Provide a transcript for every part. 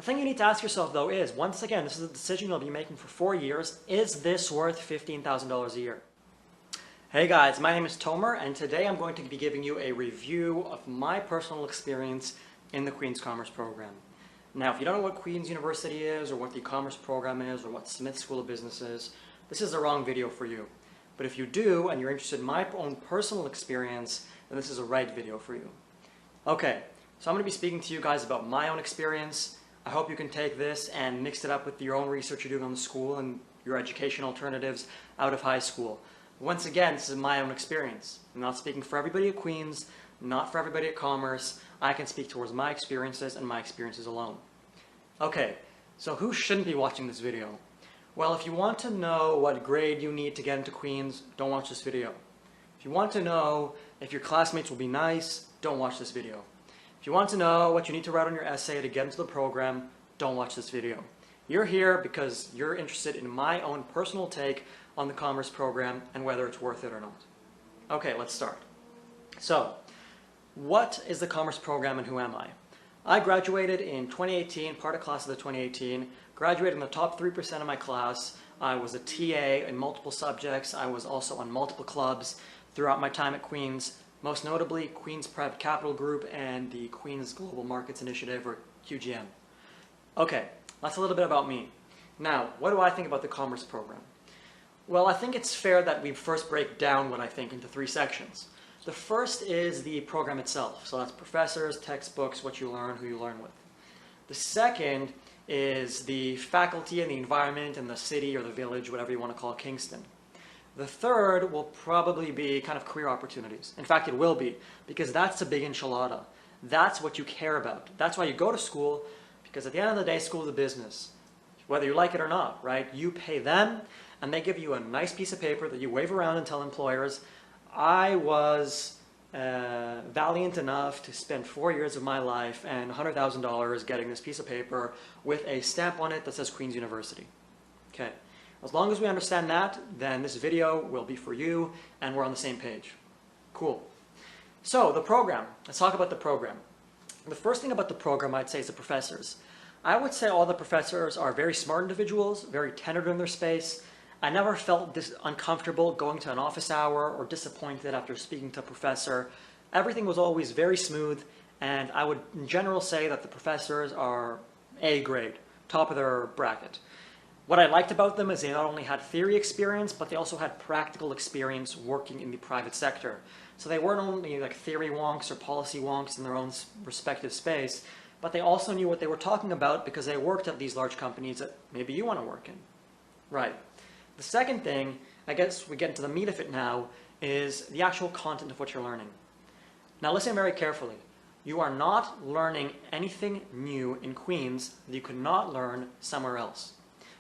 thing you need to ask yourself though is, once again, this is a decision you'll be making for 4 years, is this worth $15,000 a year? Hey guys, my name is Tomer, and today I'm going to be giving you a review of my personal experience in the Queen's Commerce program. Now, if you don't know what Queen's University is, or what the Commerce program is, or what Smith School of Business is, this is the wrong video for you. But if you do, and you're interested in my own personal experience, then this is the right video for you. Okay, so I'm going to be speaking to you guys about my own experience. I hope you can take this and mix it up with your own research you're doing on the school and your education alternatives out of high school. Once again, this is my own experience. I'm not speaking for everybody at Queen's, not for everybody at Commerce. I can speak towards my experiences and my experiences alone. Okay, so who shouldn't be watching this video? Well, if you want to know what grade you need to get into Queen's, don't watch this video. If you want to know if your classmates will be nice, don't watch this video. If you want to know what you need to write on your essay to get into the program, don't watch this video. You're here because you're interested in my own personal take on the Commerce program and whether it's worth it or not. Okay, let's start. So, what is the Commerce program and who am I? I graduated in 2018, part of class of the 2018, graduated in the top 3% of my class. I was a TA in multiple subjects. I was also on multiple clubs throughout my time at Queen's, most notably Queen's Private Capital Group and the Queen's Global Markets Initiative, or QGM. Okay, that's a little bit about me. Now, what do I think about the Commerce program? Well, I think it's fair that we first break down what I think into 3 sections. The first is the program itself. So that's professors, textbooks, what you learn, who you learn with. The second is the faculty and the environment and the city or the village, whatever you want to call Kingston. The third will probably be kind of career opportunities. In fact, it will be, because that's a big enchilada. That's what you care about. That's why you go to school, because at the end of the day, school is a business. Whether you like it or not, right? You pay them, and they give you a nice piece of paper that you wave around and tell employers, I was valiant enough to spend 4 years of my life and $100,000 getting this piece of paper with a stamp on it that says Queen's University. Okay, as long as we understand that, then this video will be for you and we're on the same page. Cool. So the program, let's talk about the program. The first thing about the program I'd say is the professors. I would say all the professors are very smart individuals, very tenured in their space. I never felt this uncomfortable going to an office hour or disappointed after speaking to a professor. Everything was always very smooth, and I would in general say that the professors are A grade, top of their bracket. What I liked about them is they not only had theory experience, but they also had practical experience working in the private sector. So they weren't only like theory wonks or policy wonks in their own respective space, but they also knew what they were talking about because they worked at these large companies that maybe you want to work in. Right. The second thing, I guess we get into the meat of it now, is the actual content of what you're learning. Now listen very carefully. You are not learning anything new in Queen's that you could not learn somewhere else.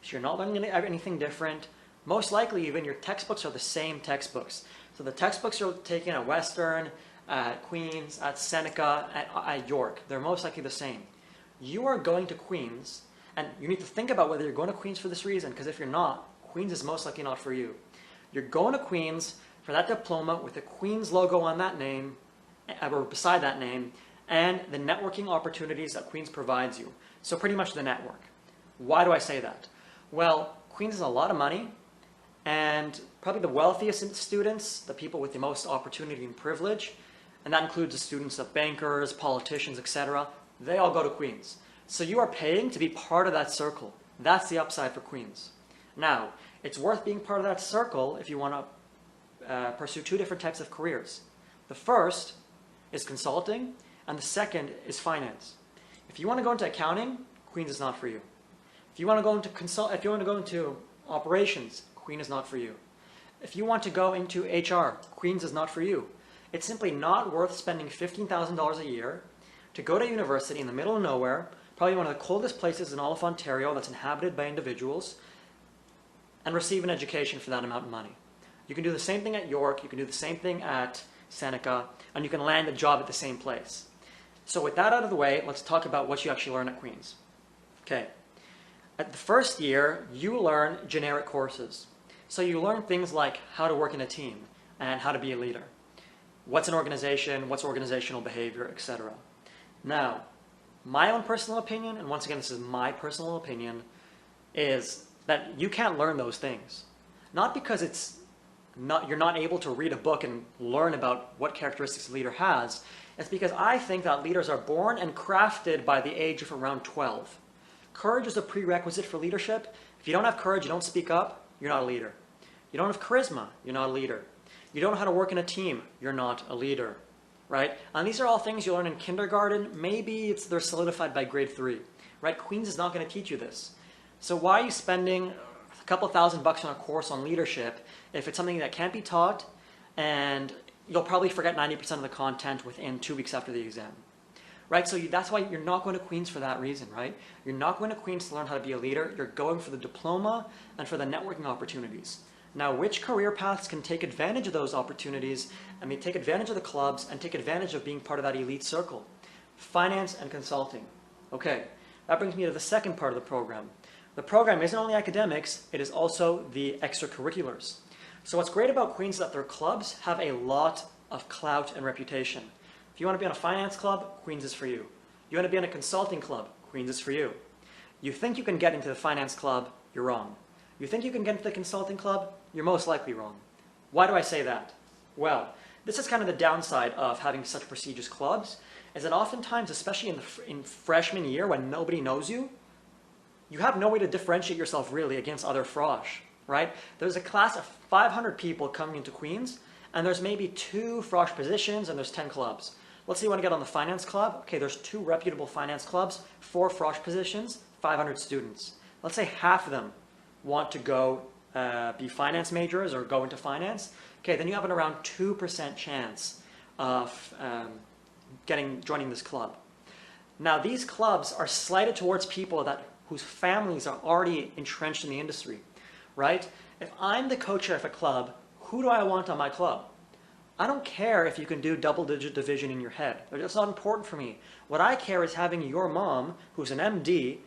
So you're not learning anything different. Most likely even your textbooks are the same textbooks. So the textbooks you're taking at Western, at Queen's, at Seneca, at York, they're most likely the same. You are going to Queen's, and you need to think about whether you're going to Queen's for this reason, because if you're not, Queen's is most likely not for you. You're going to Queen's for that diploma with the Queen's logo on that name, or beside that name, and the networking opportunities that Queen's provides you. So pretty much the network. Why do I say that? Well, Queen's has a lot of money, and probably the wealthiest students, the people with the most opportunity and privilege, and that includes the students of bankers, politicians, etc., they all go to Queen's. So you are paying to be part of that circle. That's the upside for Queen's. Now, it's worth being part of that circle if you want to pursue 2 different types of careers. The first is consulting, and the second is finance. If you want to go into accounting, Queen's is not for you. If you want to go into operations, Queen's is not for you. If you want to go into HR, Queen's is not for you. It's simply not worth spending $15,000 a year to go to university in the middle of nowhere, probably one of the coldest places in all of Ontario that's inhabited by individuals, and receive an education for that amount of money. You can do the same thing at York, you can do the same thing at Seneca, and you can land a job at the same place. So with that out of the way, let's talk about what you actually learn at Queen's. Okay, at the first year, you learn generic courses. So you learn things like how to work in a team and how to be a leader. What's an organization, what's organizational behavior, etc. Now, My own personal opinion, and once again, this is my personal opinion, is that you can't learn those things. Not because you're not able to read a book and learn about what characteristics a leader has. It's because I think that leaders are born and crafted by the age of around 12. Courage is a prerequisite for leadership. If you don't have courage, you don't speak up, you're not a leader. You don't have charisma, you're not a leader. You don't know how to work in a team, you're not a leader, right? And these are all things you learn in kindergarten. Maybe they're solidified by grade 3, right? Queen's is not going to teach you this. So why are you spending a couple $1,000 on a course on leadership if it's something that can't be taught and you'll probably forget 90% of the content within 2 weeks after the exam? Right, so that's why you're not going to Queen's for that reason, right? You're not going to Queen's to learn how to be a leader. You're going for the diploma and for the networking opportunities. Now, which career paths can take advantage of those opportunities? Take advantage of the clubs and take advantage of being part of that elite circle. Finance and consulting. Okay, that brings me to the second part of the program. The program isn't only academics, it is also the extracurriculars. So what's great about Queen's is that their clubs have a lot of clout and reputation. If you want to be on a finance club, Queen's is for you. You want to be on a consulting club, Queen's is for you. You think you can get into the finance club, you're wrong. You think you can get into the consulting club, you're most likely wrong. Why do I say that? Well, this is kind of the downside of having such prestigious clubs, is that oftentimes, especially in freshman year when nobody knows you, you have no way to differentiate yourself really against other frosh, right? There's a class of 500 people coming into Queen's, and there's maybe 2 frosh positions and there's 10 clubs. Let's say you want to get on the finance club. Okay, there's 2 reputable finance clubs, 4 frosh positions, 500 students. Let's say half of them want to go be finance majors or go into finance. Okay, then you have an around 2% chance of joining this club. Now, these clubs are slighted towards people whose families are already entrenched in the industry, right? If I'm the co-chair of a club, who do I want on my club? I don't care if you can do double-digit division in your head. That's not important for me. What I care is having your mom, who's an MD,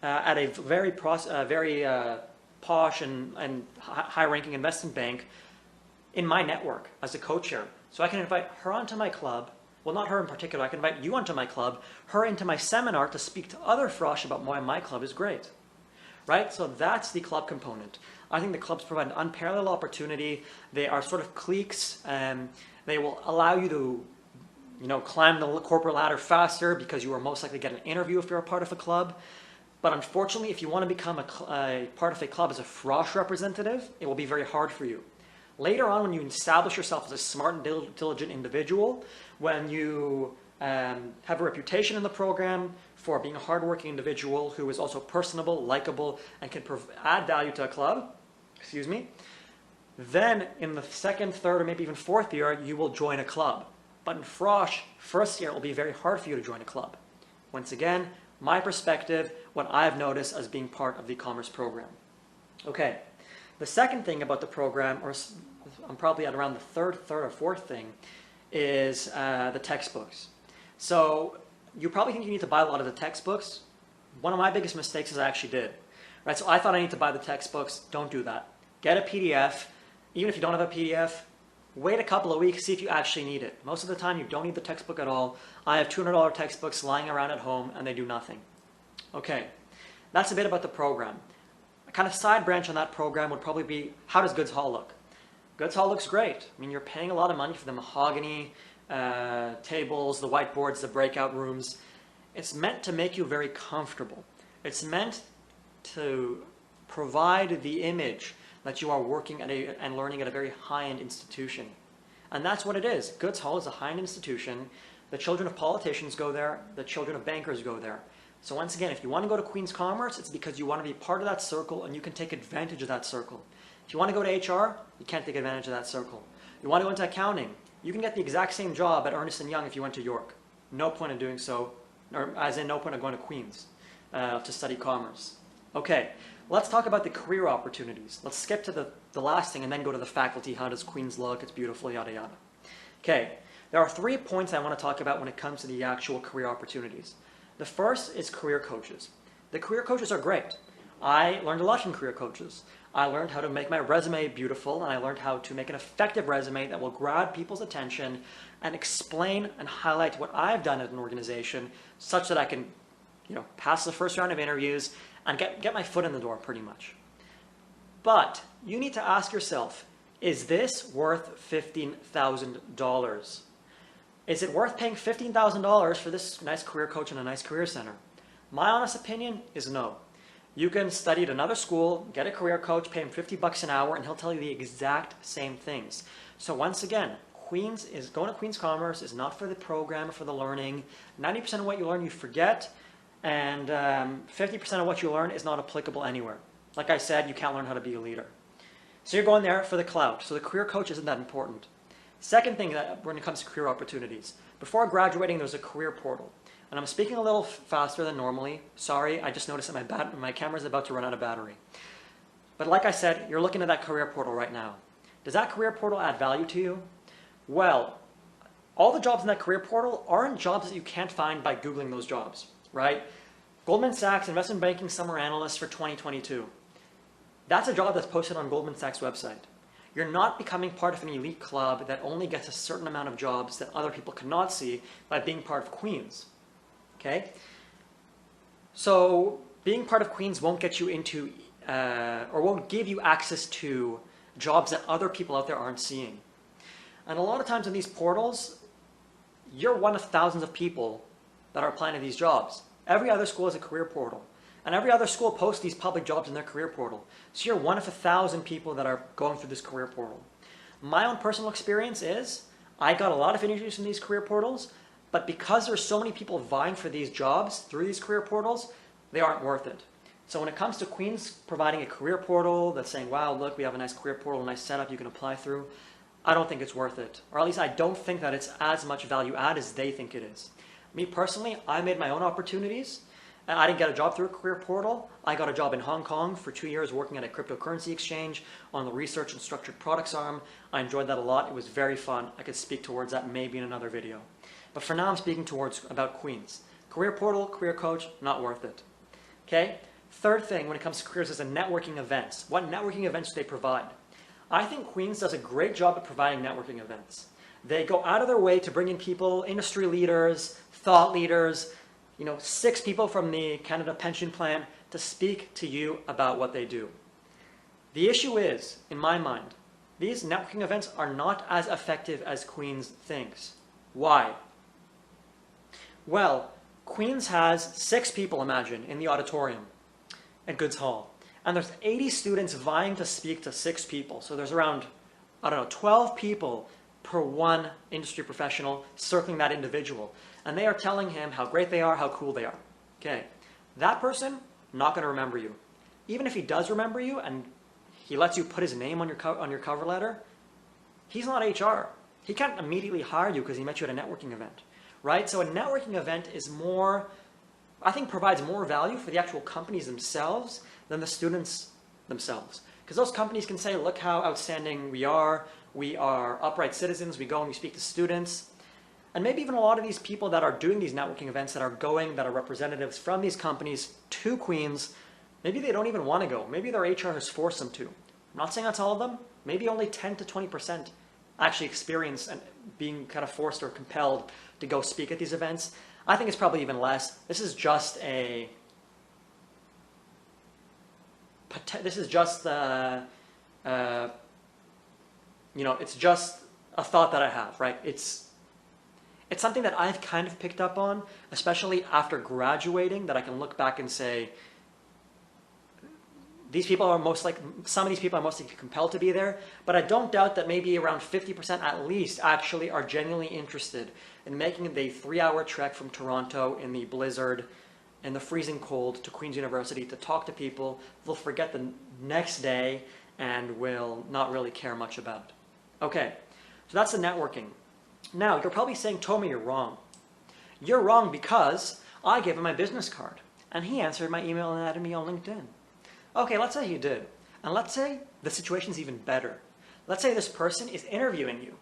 at a very posh and high-ranking investment bank, in my network as a co-chair. So I can invite her onto my club. Well, not her in particular. I can invite you onto my club, her into my seminar to speak to other frosh about why my club is great. Right? So that's the club component. I think the clubs provide an unparalleled opportunity. They are sort of cliques, and they will allow you to climb the corporate ladder faster because you are most likely to get an interview if you're a part of a club. But unfortunately, if you want to become a part of a club as a frosh representative, it will be very hard for you. Later on, when you establish yourself as a smart and diligent individual, when you have a reputation in the program for being a hardworking individual who is also personable, likable, and can add value to a club, then in the second, third, or maybe even fourth year, you will join a club. But in frosh, first year, it will be very hard for you to join a club. Once again, my perspective, what I've noticed as being part of the commerce program. Okay, the second thing about the program, or I'm probably at around the third or fourth thing, is the textbooks. So you probably think you need to buy a lot of the textbooks. One of my biggest mistakes is I actually did. Right, so I thought I need to buy the textbooks. Don't do that. Get a PDF. Even if you don't have a PDF, wait a couple of weeks, see if you actually need it. Most of the time, you don't need the textbook at all. I have $200 textbooks lying around at home, and they do nothing. Okay, that's a bit about the program. A kind of side branch on that program would probably be, how does Goods Hall look? Goods Hall looks great. I mean, you're paying a lot of money for the mahogany tables, the whiteboards, the breakout rooms. It's meant to make you very comfortable. It's meant to provide the image that you are working at and learning at a very high-end institution. And that's what it is. Goods Hall is a high-end institution. The children of politicians go there. The children of bankers go there. So once again, if you want to go to Queen's Commerce, it's because you want to be part of that circle and you can take advantage of that circle. If you want to go to HR, you can't take advantage of that circle. You want to go into accounting, you can get the exact same job at Ernst & Young if you went to York. No point in doing so, or as in no point of going to Queen's to study commerce. Okay, let's talk about the career opportunities. Let's skip to the last thing and then go to the faculty. How does Queen's look? It's beautiful, yada yada. Okay, there are 3 points I want to talk about when it comes to the actual career opportunities. The first is career coaches. The career coaches are great. I learned a lot from career coaches. I learned how to make my resume beautiful, and I learned how to make an effective resume that will grab people's attention and explain and highlight what I've done at an organization such that I can, pass the first round of interviews and get my foot in the door pretty much. But you need to ask yourself, is this worth $15,000? Is it worth paying $15,000 for this nice career coach and a nice career center? My honest opinion is no. You can study at another school, get a career coach, pay him $50 an hour, and he'll tell you the exact same things. So once again, going to Queen's Commerce is not for the program or for the learning. 90% of what you learn you forget, and 50% of what you learn is not applicable anywhere. Like I said, you can't learn how to be a leader. So you're going there for the clout. So the career coach isn't that important. Second thing when it comes to career opportunities, before graduating, there's a career portal. And I'm speaking a little faster than normally. Sorry, I just noticed that my camera's about to run out of battery. But like I said, you're looking at that career portal right now. Does that career portal add value to you? Well, all the jobs in that career portal aren't jobs that you can't find by Googling those jobs, right? Goldman Sachs Investment Banking Summer Analyst for 2022. That's a job that's posted on Goldman Sachs' website. You're not becoming part of an elite club that only gets a certain amount of jobs that other people cannot see by being part of Queen's. Okay? So being part of Queen's won't get you into, or won't give you access to jobs that other people out there aren't seeing. And a lot of times in these portals, you're one of thousands of people that are applying to these jobs. Every other school has a career portal. And every other school posts these public jobs in their career portal. So you're one of 1,000 people that are going through this career portal. My own personal experience is I got a lot of interviews from these career portals, but because there's so many people vying for these jobs through these career portals, they aren't worth it. So when it comes to Queen's providing a career portal that's saying, wow, look, we have a nice career portal, a nice setup you can apply through, I don't think it's worth it. Or at least I don't think that it's as much value add as they think it is. Me personally, I made my own opportunities. I didn't get a job through a career portal. I got a job in Hong Kong for 2 years working at a cryptocurrency exchange on the research and structured products arm. I enjoyed that a lot. It was very fun. I could speak towards that maybe in another video. But for now, I'm speaking about Queen's. Career portal, career coach, not worth it. Okay? Third thing when it comes to careers is the networking events. What networking events do they provide? I think Queen's does a great job at providing networking events. They go out of their way to bring in people, industry leaders, thought leaders, 6 people from the Canada Pension Plan to speak to you about what they do. The issue is, in my mind, these networking events are not as effective as Queen's thinks. Why? Well, Queen's has 6 people, imagine, in the auditorium at Goods Hall. And there's 80 students vying to speak to 6 people. So there's around, 12 people per one industry professional circling that individual. And they are telling him how great they are, how cool they are. Okay, that person, not going to remember you. Even if he does remember you and he lets you put his name on your cover letter, he's not HR. He can't immediately hire you because he met you at a networking event, right? So a networking event is provides more value for the actual companies themselves than the students themselves. Because those companies can say, look how outstanding we are upright citizens, we go and we speak to students. And maybe even a lot of these people that are doing these networking events that are representatives from these companies to Queen's, maybe they don't even want to go. Maybe their HR has forced them to. I'm not saying that's all of them. Maybe only 10 to 20% actually experience and being kind of forced or compelled to go speak at these events. I think it's probably even less. This is just it's just a thought that I have, right? It's something that I've kind of picked up on, especially after graduating, that I can look back and say, some of these people are mostly compelled to be there, but I don't doubt that maybe around 50% at least actually are genuinely interested in making the 3-hour trek from Toronto in the blizzard, in the freezing cold to Queen's University to talk to people they'll forget the next day and will not really care much about. Okay, so that's the networking. Now, you're probably saying, Tomer, you're wrong. You're wrong because I gave him my business card and he answered my email and added me on LinkedIn. Okay, let's say he did. And let's say the situation's even better. Let's say this person is interviewing you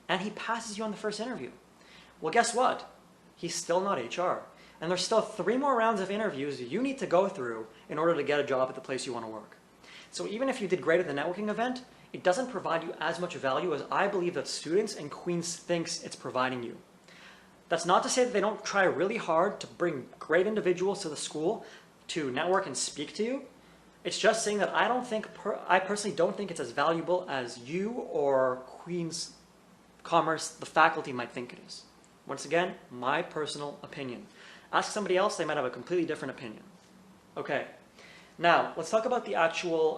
and he passes you on the first interview. Well, guess what? He's still not HR. And there's still 3 more rounds of interviews you need to go through in order to get a job at the place you want to work. So even if you did great at the networking event, it doesn't provide you as much value as I believe that students and Queens thinks it's providing you. That's not to say that they don't try really hard to bring great individuals to the school to network and speak to you. It's just saying that I personally don't think it's as valuable as you or Queens Commerce, the faculty, might think it is. Once again, my personal opinion. Ask somebody else, they might have a completely different opinion. Okay, now let's talk about the actual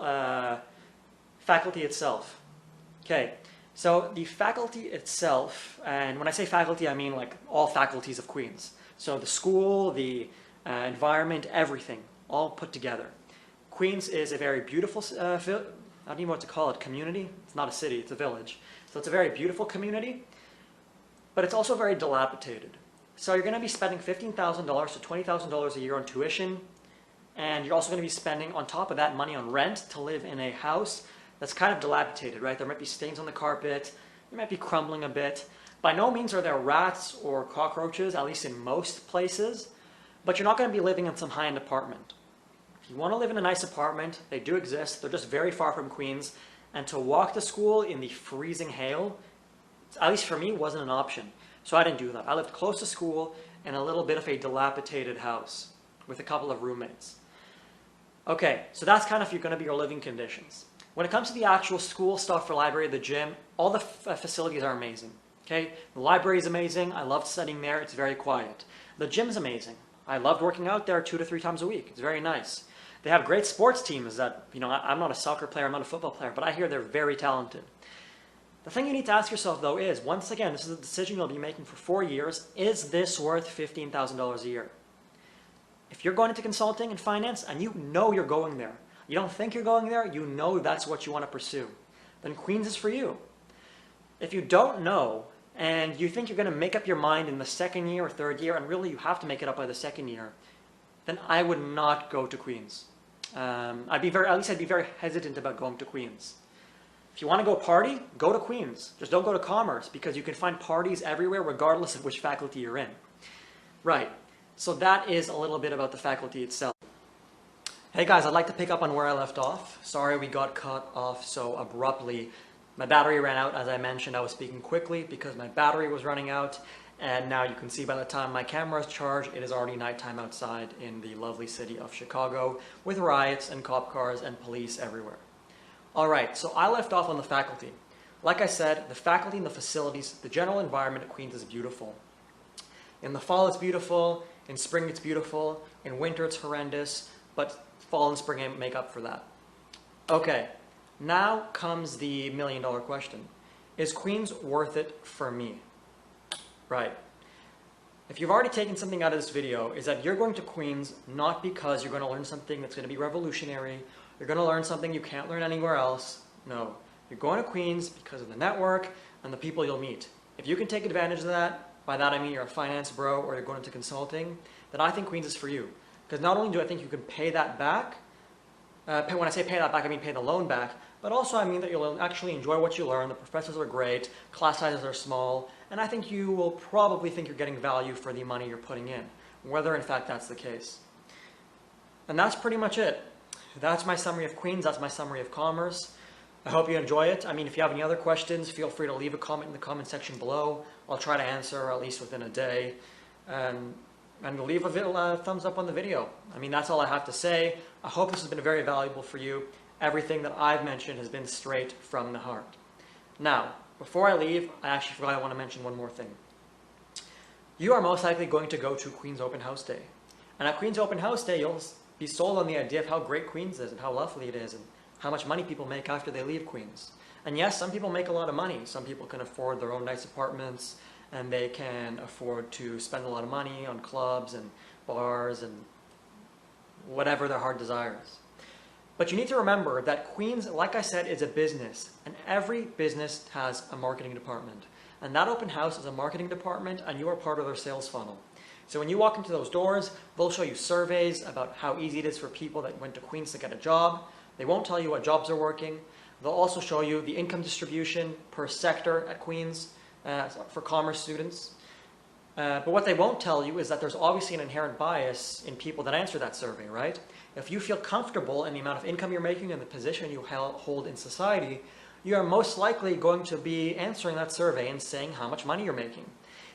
faculty itself. Okay, so the faculty itself, and when I say faculty, I mean like all faculties of Queens. So the school, the environment, everything, all put together. Queens is a very beautiful, I don't even know what to call it, community. It's not a city, it's a village. So it's a very beautiful community, but it's also very dilapidated. So you're going to be spending $15,000 to $20,000 a year on tuition, and you're also going to be spending on top of that money on rent to live in a house that's kind of dilapidated, right? There might be stains on the carpet, it might be crumbling a bit. By no means are there rats or cockroaches, at least in most places, but you're not going to be living in some high-end apartment. If you want to live in a nice apartment, they do exist, they're just very far from Queens, and to walk to school in the freezing hail, at least for me, wasn't an option. So I didn't do that. I lived close to school in a little bit of a dilapidated house with a couple of roommates. Okay, so that's kind of your living conditions. When it comes to the actual school stuff for library, the gym, all the facilities are amazing. Okay, the library is amazing. I loved studying there. It's very quiet. The gym's amazing. I loved working out there 2 to 3 times a week. It's very nice. They have great sports teams that, I'm not a soccer player, I'm not a football player, but I hear they're very talented. The thing you need to ask yourself, though, is, once again, this is a decision you'll be making for 4 years, is this worth $15,000 a year? If you're going into consulting and finance and you know you're going there, you don't think you're going there, you know that's what you want to pursue, then Queens is for you. If you don't know and you think you're going to make up your mind in the 2nd year or 3rd year, and really you have to make it up by the 2nd year, then I would not go to Queens. I'd be very hesitant about going to Queens. If you want to go party, go to Queens. Just don't go to Commerce, because you can find parties everywhere regardless of which faculty you're in. Right, so that is a little bit about the faculty itself. Hey guys, I'd like to pick up on where I left off. Sorry we got cut off so abruptly. My battery ran out, as I mentioned. I was speaking quickly because my battery was running out, and now you can see by the time my camera is charged, it is already nighttime outside in the lovely city of Chicago with riots and cop cars and police everywhere. Alright, so I left off on the faculty. Like I said, the faculty and the facilities, the general environment at Queens is beautiful. In the fall it's beautiful, in spring it's beautiful, in winter it's horrendous, but fall and spring make up for that. Okay, now comes the million-dollar question. Is Queens worth it for me? Right. If you've already taken something out of this video, is that you're going to Queens not because you're going to learn something that's going to be revolutionary, you're going to learn something you can't learn anywhere else. No. You're going to Queens because of the network and the people you'll meet. If you can take advantage of that, by that I mean you're a finance bro or you're going into consulting, then I think Queens is for you. Because not only do I think you can pay that back, when I say pay that back, I mean pay the loan back, but also I mean that you'll actually enjoy what you learn, the professors are great, class sizes are small, and I think you will probably think you're getting value for the money you're putting in, whether in fact that's the case. And that's pretty much it. That's my summary of Queens, that's my summary of Commerce. I hope you enjoy it. I mean, if you have any other questions, feel free to leave a comment in the comment section below. I'll try to answer at least within a day. And leave a thumbs up on the video. I mean, that's all I have to say. I hope this has been very valuable for you. Everything that I've mentioned has been straight from the heart. Now, before I leave, I actually forgot I want to mention one more thing. You are most likely going to go to Queens Open House Day. And at Queens Open House Day, you'll be sold on the idea of how great Queens is and how lovely it is and how much money people make after they leave Queens. And yes, some people make a lot of money. Some people can afford their own nice apartments, and they can afford to spend a lot of money on clubs and bars and whatever their heart desires. But you need to remember that Queens, like I said, is a business, and every business has a marketing department. And that open house is a marketing department, and you are part of their sales funnel. So when you walk into those doors, they'll show you surveys about how easy it is for people that went to Queens to get a job. They won't tell you what jobs are working. They'll also show you the income distribution per sector at Queens for commerce students. But what they won't tell you is that there's obviously an inherent bias in people that answer that survey, right? If you feel comfortable in the amount of income you're making and the position you hold in society, you are most likely going to be answering that survey and saying how much money you're making.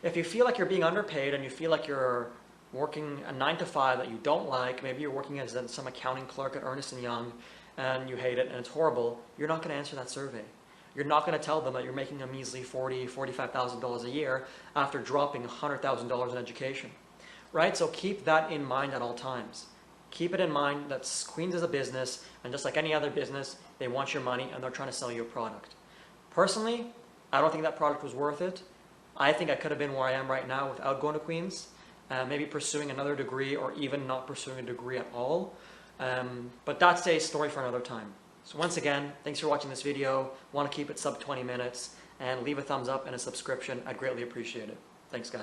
If you feel like you're being underpaid and you feel like you're working a 9 to 5 that you don't like, maybe you're working as some accounting clerk at Ernst & Young and you hate it and it's horrible, you're not going to answer that survey. You're not going to tell them that you're making a measly $40,000, $45,000 a year after dropping $100,000 in education, right? So keep that in mind at all times. Keep it in mind that Queens is a business, and just like any other business, they want your money and they're trying to sell you a product. Personally, I don't think that product was worth it. I think I could have been where I am right now without going to Queens, maybe pursuing another degree or even not pursuing a degree at all. But that's a story for another time. So once again, thanks for watching this video. Want to keep it sub 20 minutes, and leave a thumbs up and a subscription. I'd greatly appreciate it. Thanks, guys.